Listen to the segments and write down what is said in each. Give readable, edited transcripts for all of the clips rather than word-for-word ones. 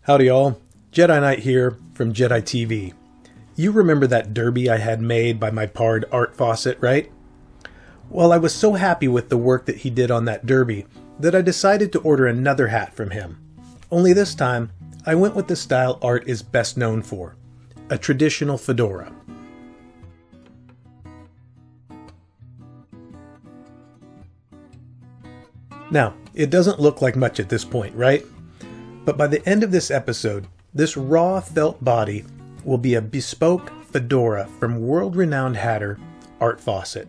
Howdy all, Jedi Knight here from Jedi TV. You remember that derby I had made by my pard Art Fawcett, right? Well, I was so happy with the work that he did on that derby that I decided to order another hat from him. Only this time, I went with the style Art is best known for, a traditional fedora. Now, it doesn't look like much at this point, right? But by the end of this episode, this raw felt body will be a bespoke fedora from world-renowned hatter Art Fawcett.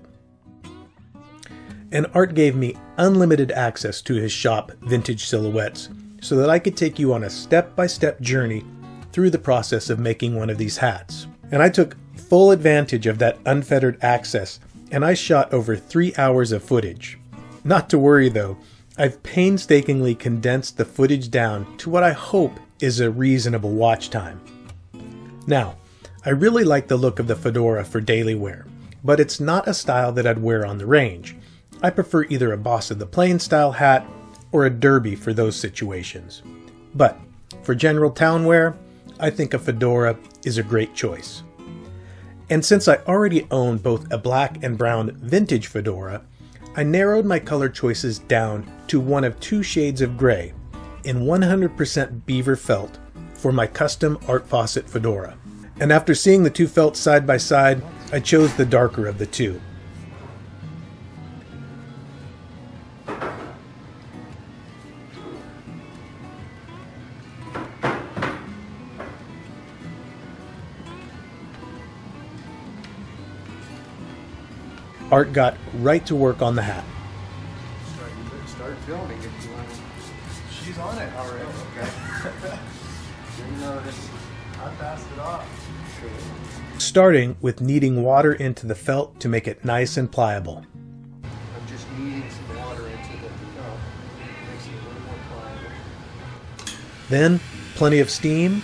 And Art gave me unlimited access to his shop, Vintage Silhouettes, so that I could take you on a step-by-step journey through the process of making one of these hats. And I took full advantage of that unfettered access, and I shot over 3 hours of footage. Not to worry though, I've painstakingly condensed the footage down to what I hope is a reasonable watch time. Now, I really like the look of the fedora for daily wear, but it's not a style that I'd wear on the range. I prefer either a Boss of the Plain style hat or a derby for those situations. But for general town wear, I think a fedora is a great choice. And since I already own both a black and brown vintage fedora, I narrowed my color choices down to one of 2 shades of gray in 100% beaver felt for my custom Art Fawcett fedora. And after seeing the 2 felts side by side, I chose the darker of the 2. Art got right to work on the hat. Start filming if you want. She's on it already. Okay. Didn't notice. I passed it off. Starting with kneading water into the felt to make it nice and pliable. I'm just kneading some water into the felt. Makes it a little more pliable. Then, plenty of steam.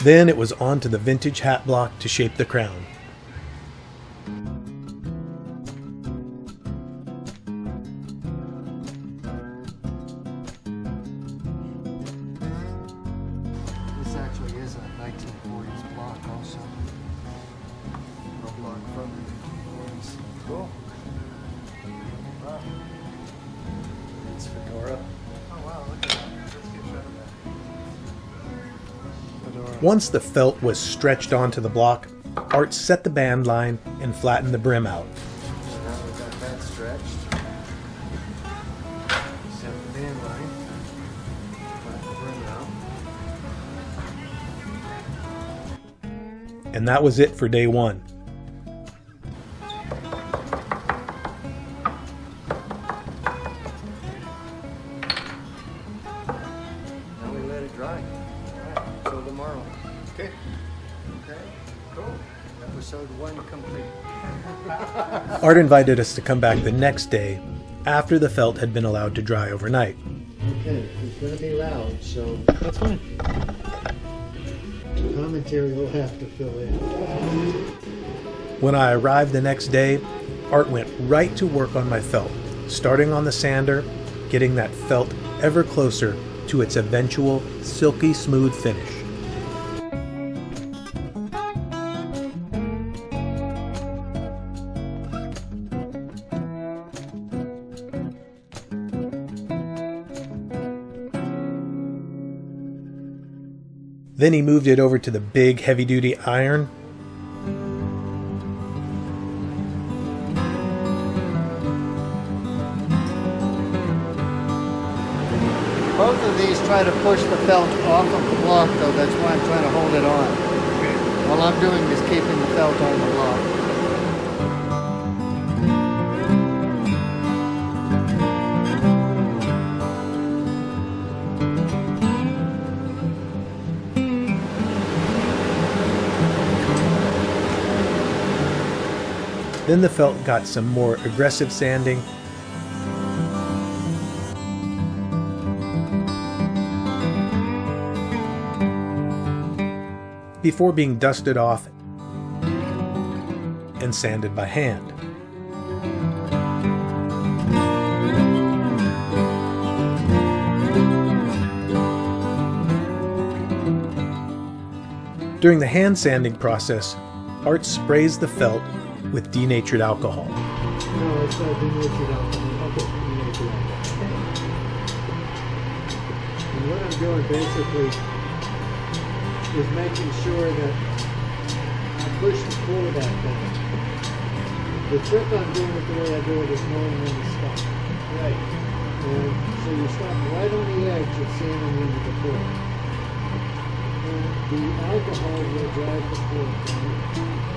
Then it was on to the vintage hat block to shape the crown. This actually is a 1940s block also. A block from the 1940s. Cool. Wow. It's fedora. Oh wow, look at that. Let's get a shot of that. Once the felt was stretched onto the block, Art set the band line and flattened the brim out. So now we've got that stretched. Set the band line. Flatten the brim out. And that was it for day 1. Now we let it dry. Till tomorrow. Okay. Okay. Cool. Episode 1 complete. Art invited us to come back the next day after the felt had been allowed to dry overnight. Okay, it's going to be loud, so that's fine. Commentary will have to fill in. When I arrived the next day, Art went right to work on my felt, starting on the sander, getting that felt ever closer to its eventual silky smooth finish. Then he moved it over to the big heavy-duty iron. Both of these try to push the felt off of the block, though. That's why I'm trying to hold it on. Okay. All I'm doing is keeping the felt on the block. Then the felt got some more aggressive sanding. before being dusted off and sanded by hand. During the hand sanding process, Art sprays the felt with denatured alcohol. No, it's denatured alcohol. Okay, denatured alcohol. And what I'm doing basically is making sure that I push and pull that thing. The trick on doing it the way I do it is knowing when to stop. Right. And so you stop right on the edge of sanding into the pour. The alcohol will drive the pour down.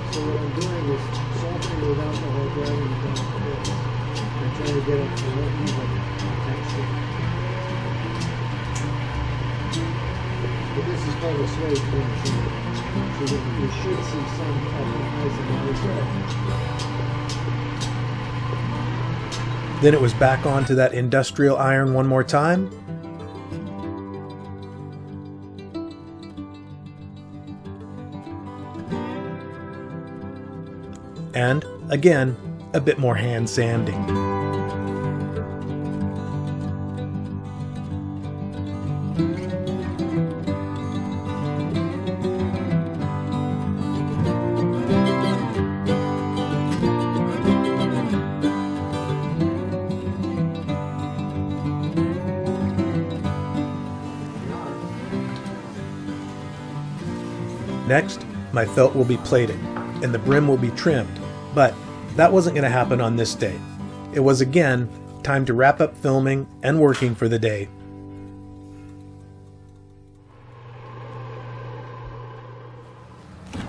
So what I'm doing is softening with alcohol, driving it down the pour. And trying to get it to more even texture. But this is called a suede finish. So you should see some nice and nice. Then it was back onto that industrial iron one more time. And, again, a bit more hand sanding. Next, my felt will be plated, and the brim will be trimmed. But that wasn't going to happen on this day. It was again time to wrap up filming and working for the day.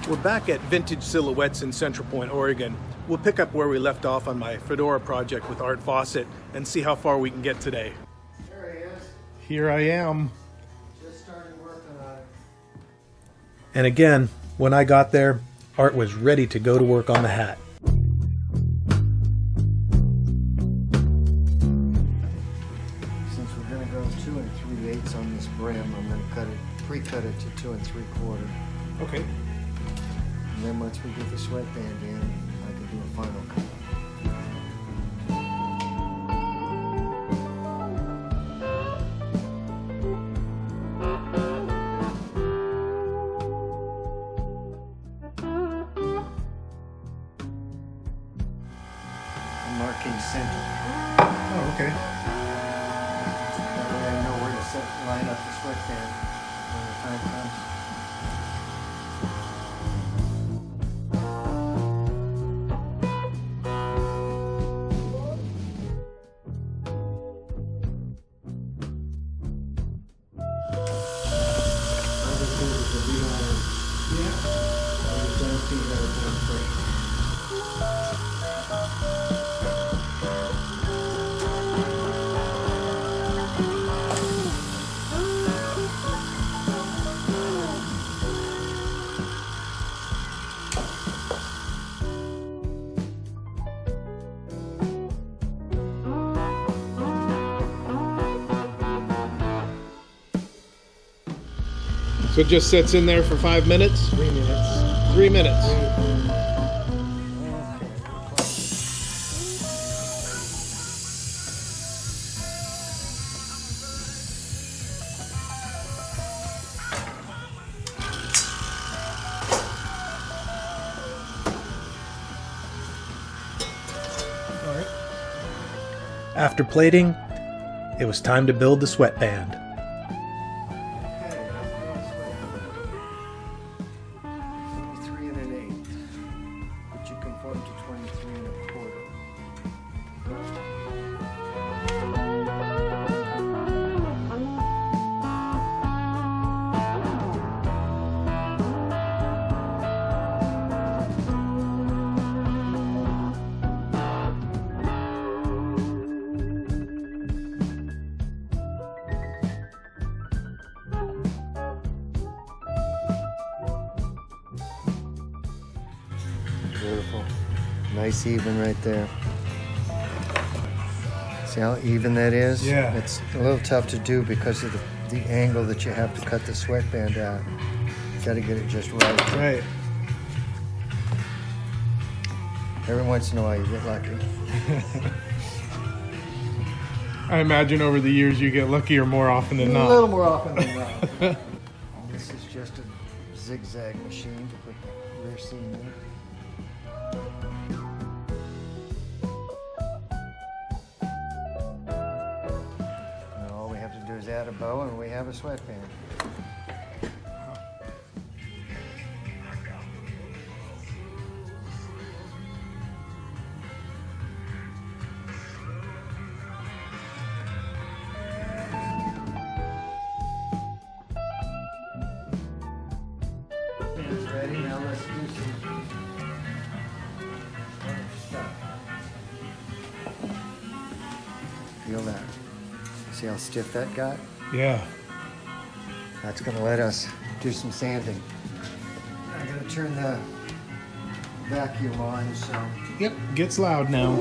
We're back at Vintage Silhouettes in Central Point, Oregon. We'll pick up where we left off on my Fedora project with Art Fawcett and see how far we can get today. There he is. Here I am. Just started working on it. And again, when I got there, Art was ready to go to work on the hat. Since we're going to go 2 3/8 on this brim, I'm going to pre-cut it to 2 3/4. Okay. And then once we get the sweatband in, I can do a final cut. I'm marking center. Oh, okay. That way I know where to line up the sweatband when the time comes. So it just sits in there for 5 minutes? 3 minutes. 3 minutes. All right. After plating, it was time to build the sweatband. Beautiful. Nice even right there. See how even that is? Yeah. It's a little tough to do because of the angle that you have to cut the sweatband at. Got to get it just right. Right. Every once in a while you get lucky. I imagine over the years you get luckier more often than not. A little more often than not. This is just a zigzag machine to put the rear seam in. And all we have to do is add a bow and we have a sweatband. Ready? Now let's do some other stuff. Feel that? See how stiff that got? Yeah. That's going to let us do some sanding. I'm going to turn the vacuum on, so. Yep, gets loud now.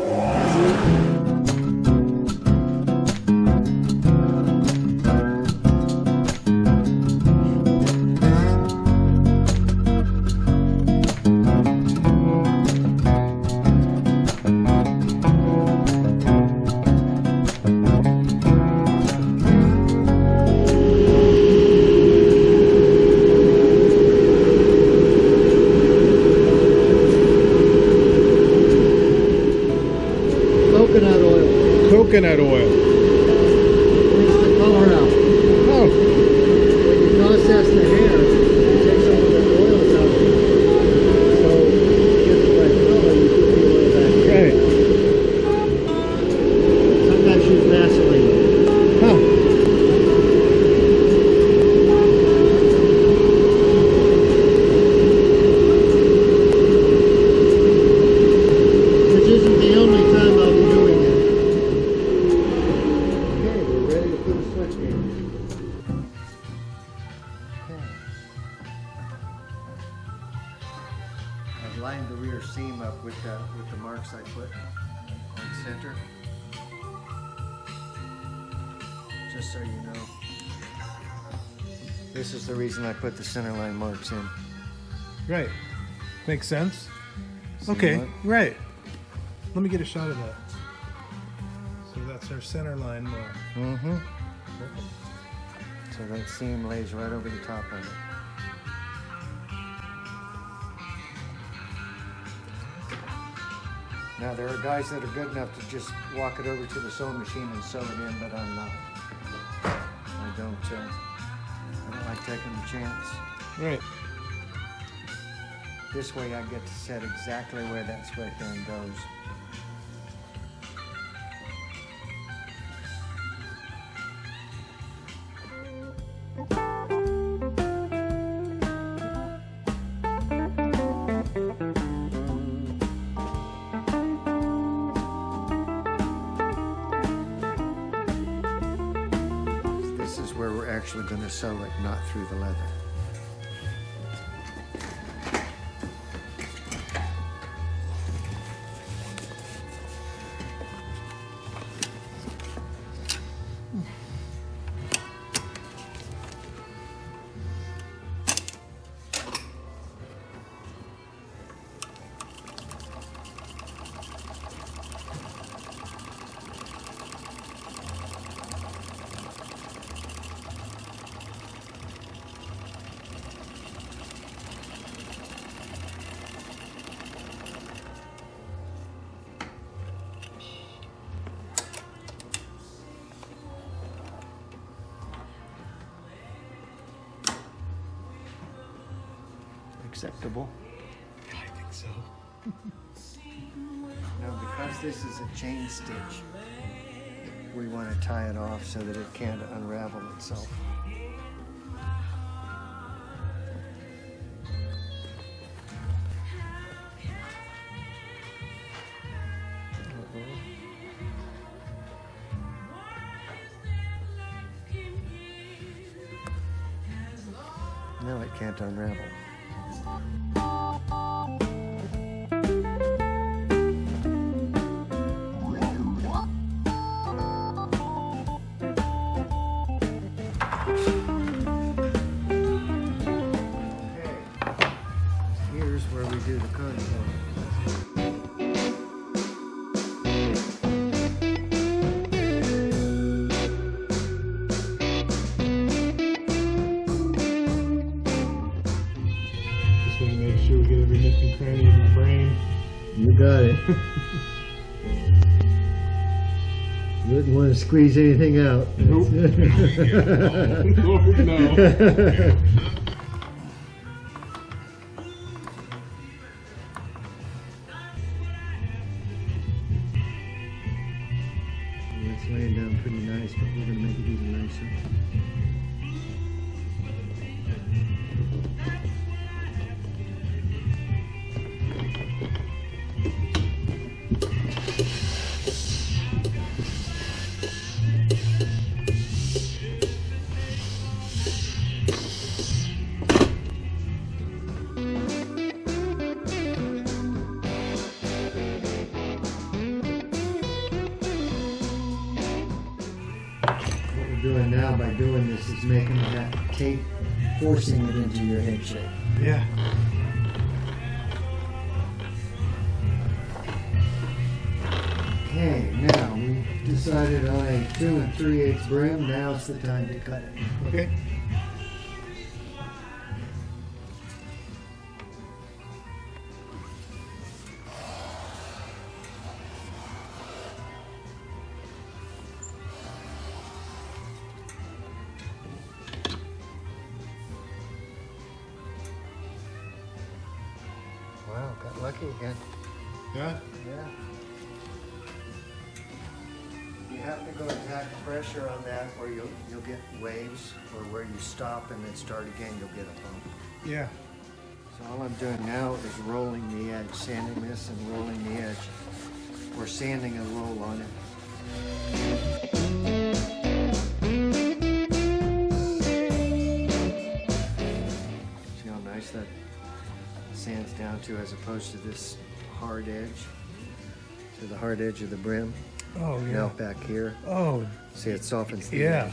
Coconut oil. Takes the color out. Oh. When you process the hair, it takes all of the oils out. So to get the right color, you put the oil back in. Right. Sometimes use Vaseline. Huh. Which isn't the only time I'll be doing it. I've lined the rear seam up with the marks I put on center. Just so you know. This is the reason I put the center line marks in. Right. Makes sense. See Okay, what? right. Let me get a shot of that. So that's our center line mark. Mm-hmm. Perfect. So that seam lays right over the top of it. Now there are guys that are good enough to just walk it over to the sewing machine and sew it in, but I'm not. I don't like taking the chance. Right. This way I get to set exactly where that sweatband goes. This is where we're actually going to sew it, not through the leather. Acceptable. I think so. Now, because this is a chain stitch, we want to tie it off so that it can't unravel itself. Now it can't unravel. do the contour. Just want to make sure we get every nook and cranny in my brain. You got it. Wouldn't want to squeeze anything out. Nope. Lord, no. It's laying down pretty nice, but we're going to make it even nicer. Doing now by doing this is making that tape, forcing it into your head shape. Yeah. Okay, now we decided on a 2 3/8 brim. Now it's the time to cut it. Okay. Wow, got lucky again. Yeah. Yeah. You have to go attack pressure on that, or you'll get waves, or where you stop and then start again, you'll get a bump. Yeah. So all I'm doing now is rolling the edge, sanding this and rolling the edge, or sanding a roll on it. See how nice that sands down to, as opposed to this hard edge, to the hard edge of the brim. Oh, yeah. Now back here. Oh. See, it softens the Yeah. edge.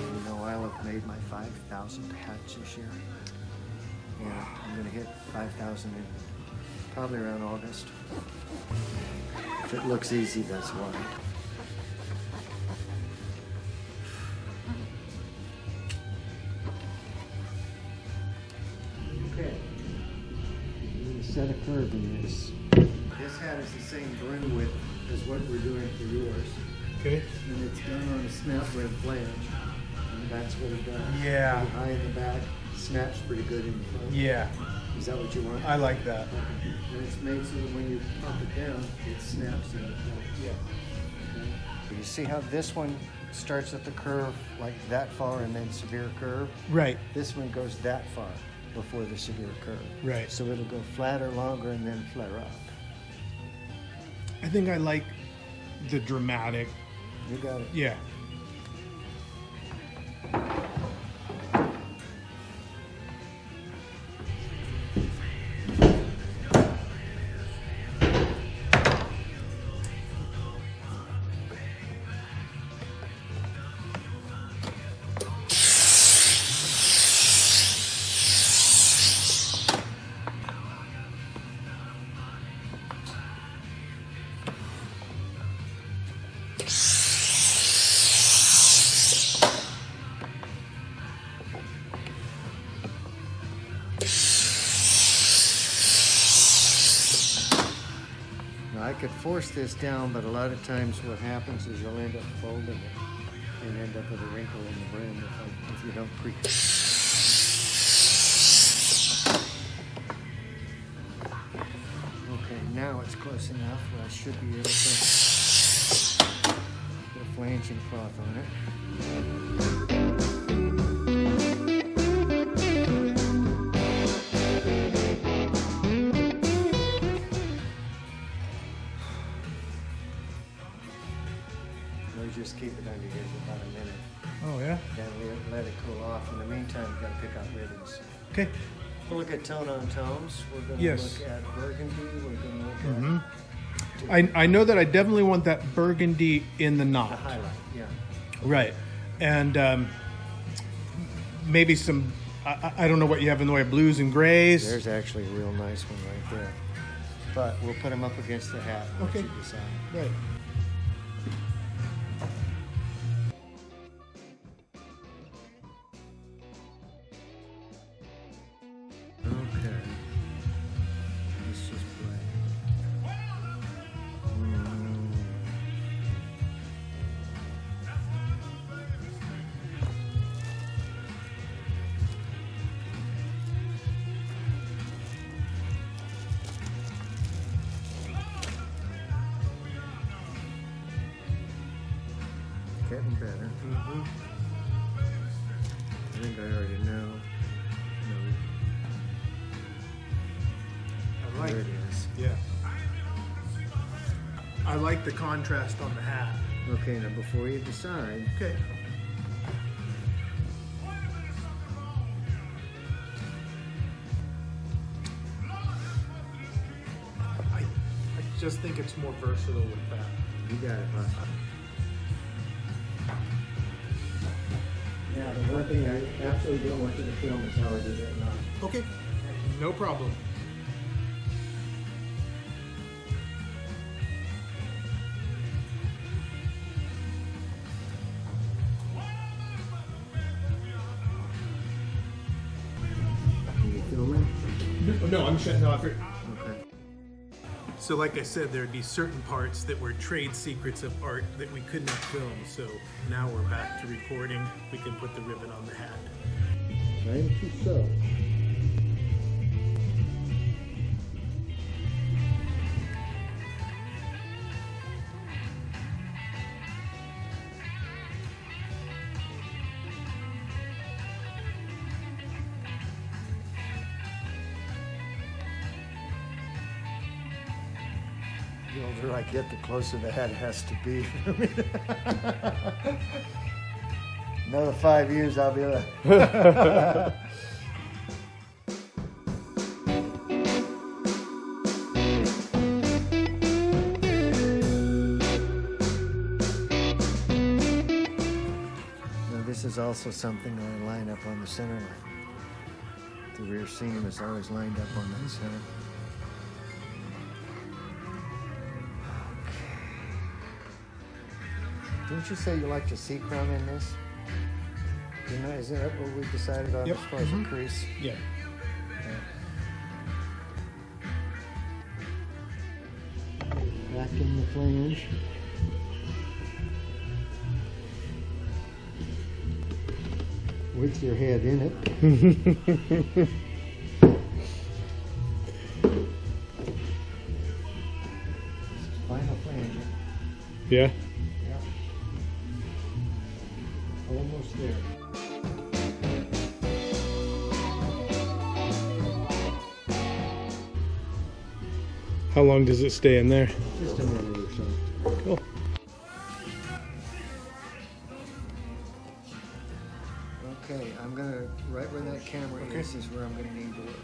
You know, I'll have made my 5,000th hatch this year. Yeah, I'm gonna hit 5,000 in probably around August. If it looks easy, that's why. Okay. We're gonna set a curve in this. This hat is the same brim width as what we're doing for yours. Okay. And it's done on a snap brim flange. And that's what it does. Yeah. Pretty high in the back, snaps pretty good in the front. Yeah. Is that what you want? I like that. Okay. And it's made so that when you pump it down, it snaps in the front. Yeah. Okay. You see how this one starts at the curve like that far and then severe curve? Right. This one goes that far before the severe curve. Right. So it'll go flatter, longer, and then flare up. I think I like the dramatic. You got it. Yeah. I could force this down, but a lot of times what happens is you'll end up folding it and end up with a wrinkle in the brim if you don't pre. Okay, now it's close enough where I should be able to put a flanging cloth on it. Just keep it under here for about a minute. Oh, yeah? Then let it cool off. In the meantime, you've got to pick out ribbons. Okay. We'll look at tone on tones. We're going to Yes. look at burgundy. We're going to look at I know that I definitely want that burgundy in the knot. the highlight. Yeah. Right. and maybe some, I don't know what you have in the way of blues and grays. There's actually a real nice one right there. But we'll put them up against the hat. Okay. You decide. Right. Okay. Let's just play. Getting better. Mm-hmm. I think I already know. No. I like There it is. Yeah. I like the contrast on the hat. Okay, now before you decide, Okay. I just think it's more versatile with that. you got it, boss. Yeah, the one thing I absolutely don't want you to film is how I did it now. Okay. No problem. Are you filming? No, I'm shutting off it. Okay. So like I said, there'd be certain parts that were trade secrets of art that we could not film. So now we're back to recording. We can put the ribbon on the hat. Time to sew. The older I get, the closer the hat has to be for me. Another 5 years, I'll be there. Now this is also something I line up on the center line. The rear seam is always lined up on that center. Didn't you say you like to C-crown in this? You know, isn't that what we decided on Yep. as far as the crease? Yeah. Back in the flange. With your head in it. Final flange. Yeah. Yeah. Almost there. How long does it stay in there? Just a minute or so. Cool. Okay, I'm gonna, right where that camera Okay. is where I'm gonna need to work.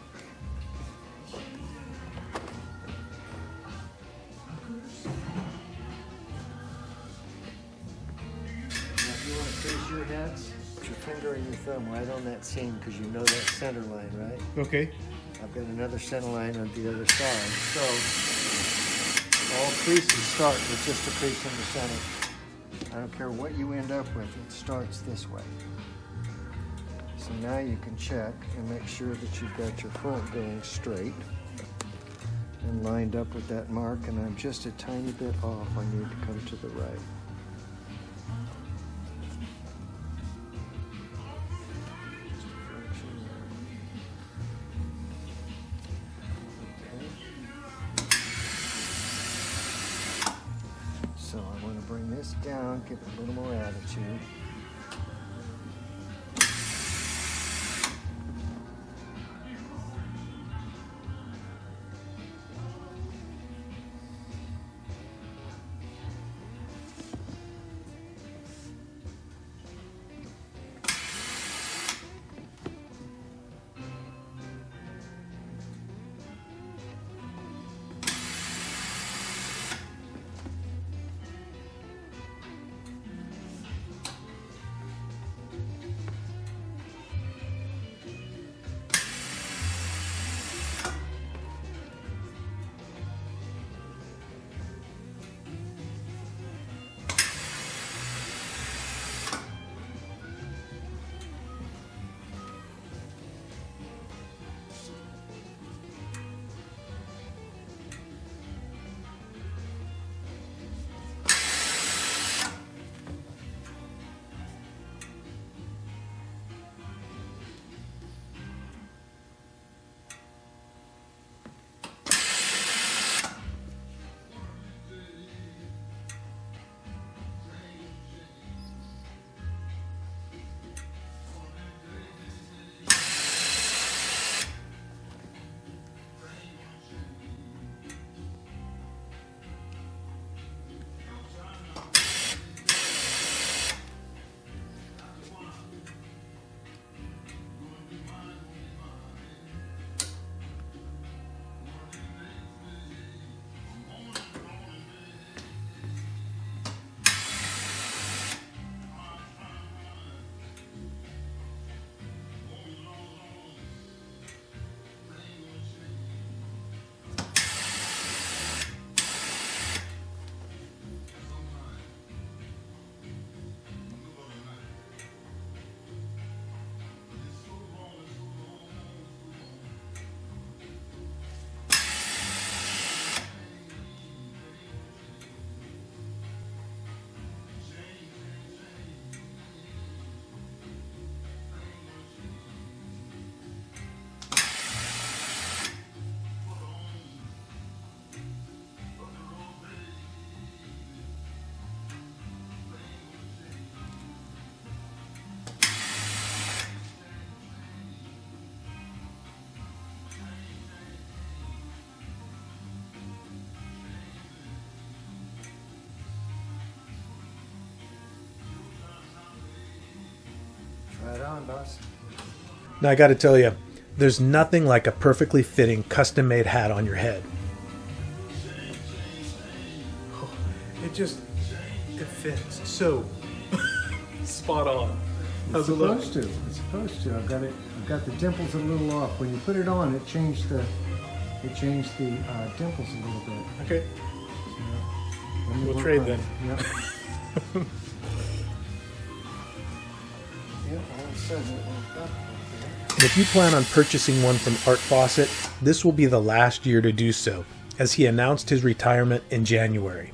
Now, if you wanna crease your heads, put your finger and your thumb right on that seam, because you know that center line, right? Okay. I've got another center line on the other side. So all creases start with just a crease in the center. I don't care what you end up with, it starts this way. So now you can check and make sure that you've got your front going straight and lined up with that mark, and I'm just a tiny bit off. I need to come to the right. Just a fraction there. Okay. So I want to bring this down, give it a little more attitude. on, boss. Now I gotta tell you, there's nothing like a perfectly fitting custom-made hat on your head. It fits so spot on. It's supposed to. It's supposed to. I've got the dimples a little off. When you put it on, it changed the dimples a little bit. Okay. Yeah. We'll trade then. Yep. Yeah, all of a sudden it went up. And if you plan on purchasing one from Art Fawcett, this will be the last year to do so, as he announced his retirement in January.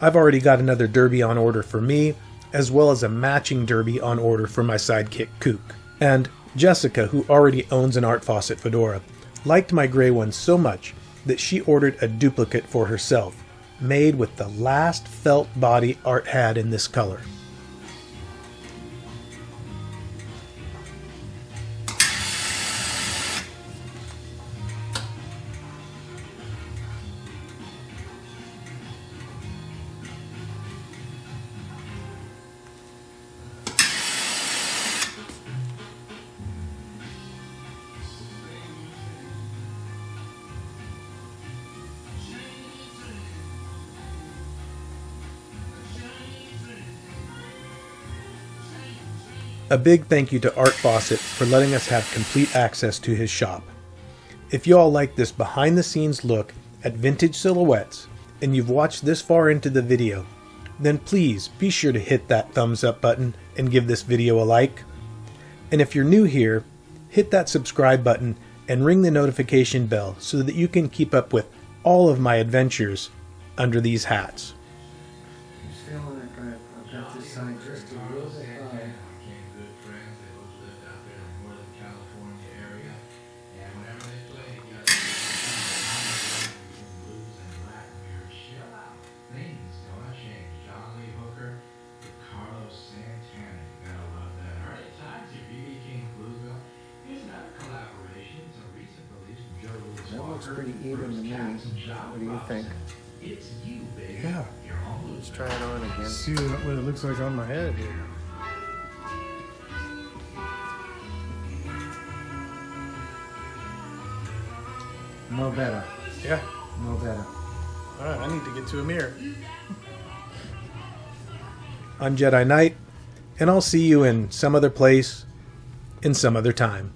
I've already got another derby on order for me, as well as a matching derby on order for my sidekick Kook. And Jessica, who already owns an Art Fawcett fedora, liked my gray one so much that she ordered a duplicate for herself, made with the last felt body Art had in this color. A big thank you to Art Fawcett for letting us have complete access to his shop. If you all like this behind the scenes look at vintage silhouettes and you've watched this far into the video, then please be sure to hit that thumbs up button and give this video a like. And if you're new here, hit that subscribe button and ring the notification bell so that you can keep up with all of my adventures under these hats. Just feeling like I've got this side just a little bit high. That looks pretty even to me. What do you think? Yeah. Let's try it on again. See what it looks like on my head here. No better. Yeah. No better. All right, I need to get to a mirror. I'm Jedi Knight, and I'll see you in some other place, in some other time.